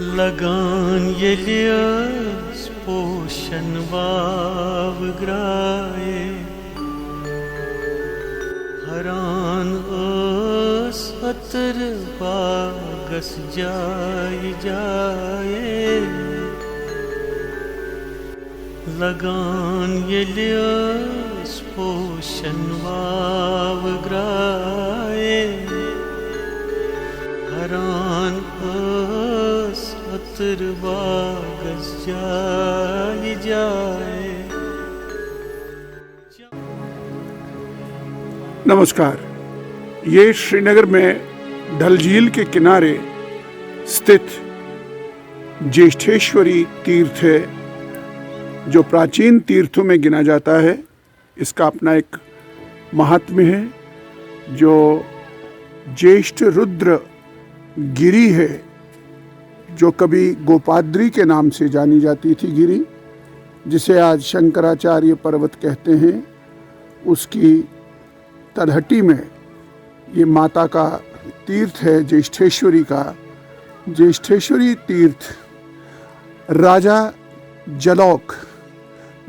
लगान yelias poşan vav graye haran as atar bagas jaye लगान yelias poşan vav graye haran as atar bagas jaye। नमस्कार। ये श्रीनगर में डल झील के किनारे स्थित ज्येष्ठेश्वरी तीर्थ है, जो प्राचीन तीर्थों में गिना जाता है। इसका अपना एक महात्म्य है। जो ज्येष्ठ रुद्र गिरी है, जो कभी गोपाद्री के नाम से जानी जाती थी गिरी, जिसे आज शंकराचार्य पर्वत कहते हैं, उसकी तलहटी में ये माता का तीर्थ है, ज्येष्ठेश्वरी का। ज्येष्ठेश्वरी तीर्थ राजा जलौक,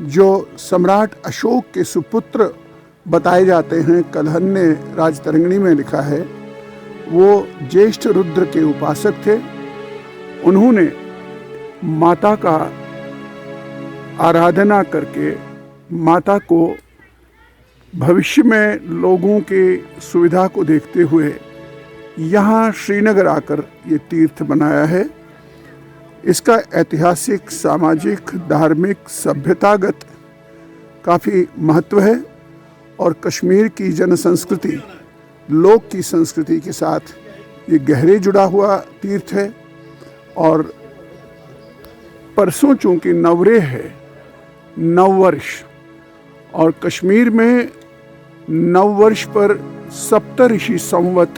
जो सम्राट अशोक के सुपुत्र बताए जाते हैं, कलहन ने राजतरंगिणी में लिखा है, वो ज्येष्ठ रुद्र के उपासक थे। उन्होंने माता का आराधना करके माता को भविष्य में लोगों के सुविधा को देखते हुए यहाँ श्रीनगर आकर ये तीर्थ बनाया है। इसका ऐतिहासिक, सामाजिक, धार्मिक, सभ्यतागत काफ़ी महत्व है और कश्मीर की जनसंस्कृति, लोक की संस्कृति के साथ ये गहरे जुड़ा हुआ तीर्थ है। और परसों चूँकि नवरेह है, नववर्ष, और कश्मीर में नववर्ष पर सप्तऋषि संवत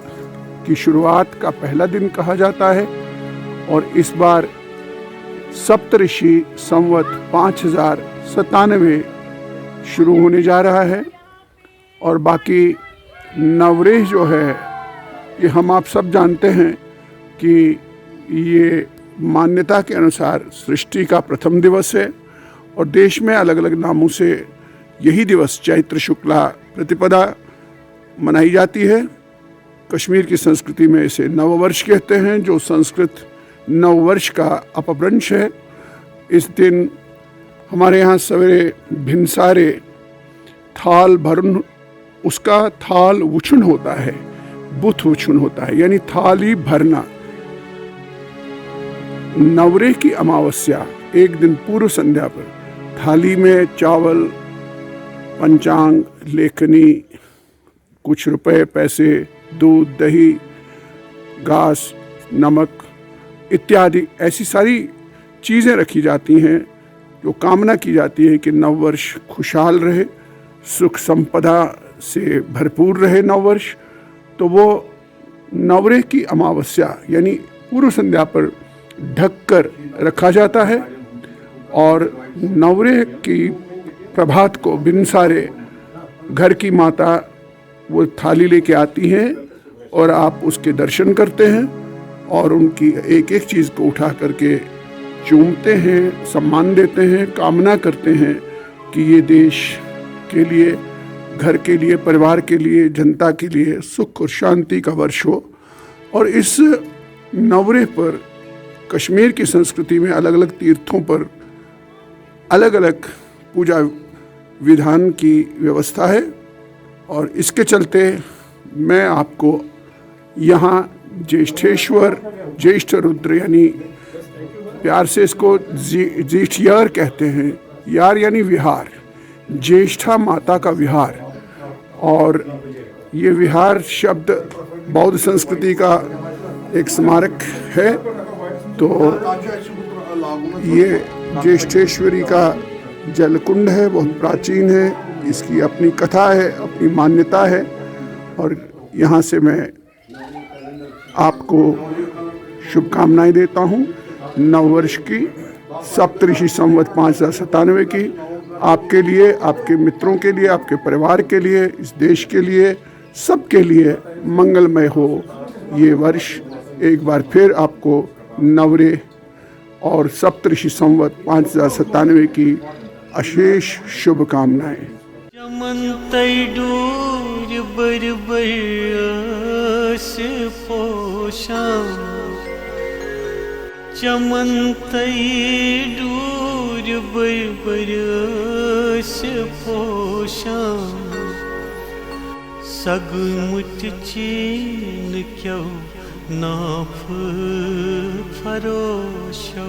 की शुरुआत का पहला दिन कहा जाता है। और इस बार सप्तऋषि संवत 5097 शुरू होने जा रहा है। और बाकी नवरेह जो है, ये हम आप सब जानते हैं कि ये मान्यता के अनुसार सृष्टि का प्रथम दिवस है और देश में अलग अलग नामों से यही दिवस चैत्र शुक्ला प्रतिपदा मनाई जाती है। कश्मीर की संस्कृति में इसे नववर्ष कहते हैं, जो संस्कृत नववर्ष का अपभ्रंश है। इस दिन हमारे यहाँ सवेरे भिनसारे थाल भरन, उसका थाल वुछुन होता है, बुथ वुछुन होता है, यानी थाली भरना। नवरेह की अमावस्या एक दिन पूर्व संध्या पर थाली में चावल, पंचांग, लेखनी, कुछ रुपए पैसे, दूध, दही, घास, नमक इत्यादि ऐसी सारी चीज़ें रखी जाती हैं, जो कामना की जाती है कि नववर्ष खुशहाल रहे, सुख संपदा से भरपूर रहे नववर्ष। तो वो नवरेह की अमावस्या यानी पूर्व संध्या पर ढककर रखा जाता है। और नवरेह की प्रभात को बिनसारे घर की माता वो थाली लेके आती हैं और आप उसके दर्शन करते हैं और उनकी एक एक चीज़ को उठा करके चूमते हैं, सम्मान देते हैं, कामना करते हैं कि ये देश के लिए, घर के लिए, परिवार के लिए, जनता के लिए सुख और शांति का वर्ष हो। और इस नवरेह पर कश्मीर की संस्कृति में अलग अलग तीर्थों पर अलग अलग पूजा विधान की व्यवस्था है। और इसके चलते मैं आपको यहाँ ज्येष्ठेश्वर, ज्येष्ठ रुद्र, यानी प्यार से इसको ज्येष्ठयार कहते हैं, यार यानी विहार, ज्येष्ठा माता का विहार। और ये विहार शब्द बौद्ध संस्कृति का एक स्मारक है। तो ये ज्येष्ठेश्वरी का जलकुंड है, बहुत प्राचीन है, इसकी अपनी कथा है, अपनी मान्यता है। और यहाँ से मैं आपको शुभकामनाएं देता हूँ नववर्ष की, सप्तऋषि संवत 5097 की, आपके लिए, आपके मित्रों के लिए, आपके परिवार के लिए, इस देश के लिए, सबके लिए मंगलमय हो ये वर्ष। एक बार फिर आपको नवरेह और सप्तऋषि संवत 5097 की अशेष शुभकामनाएं। चमन डूर बर बरस पोषा, चमन डूर बर बरस पोषा, सगमुट चीन क्यों नाफ फरोशो।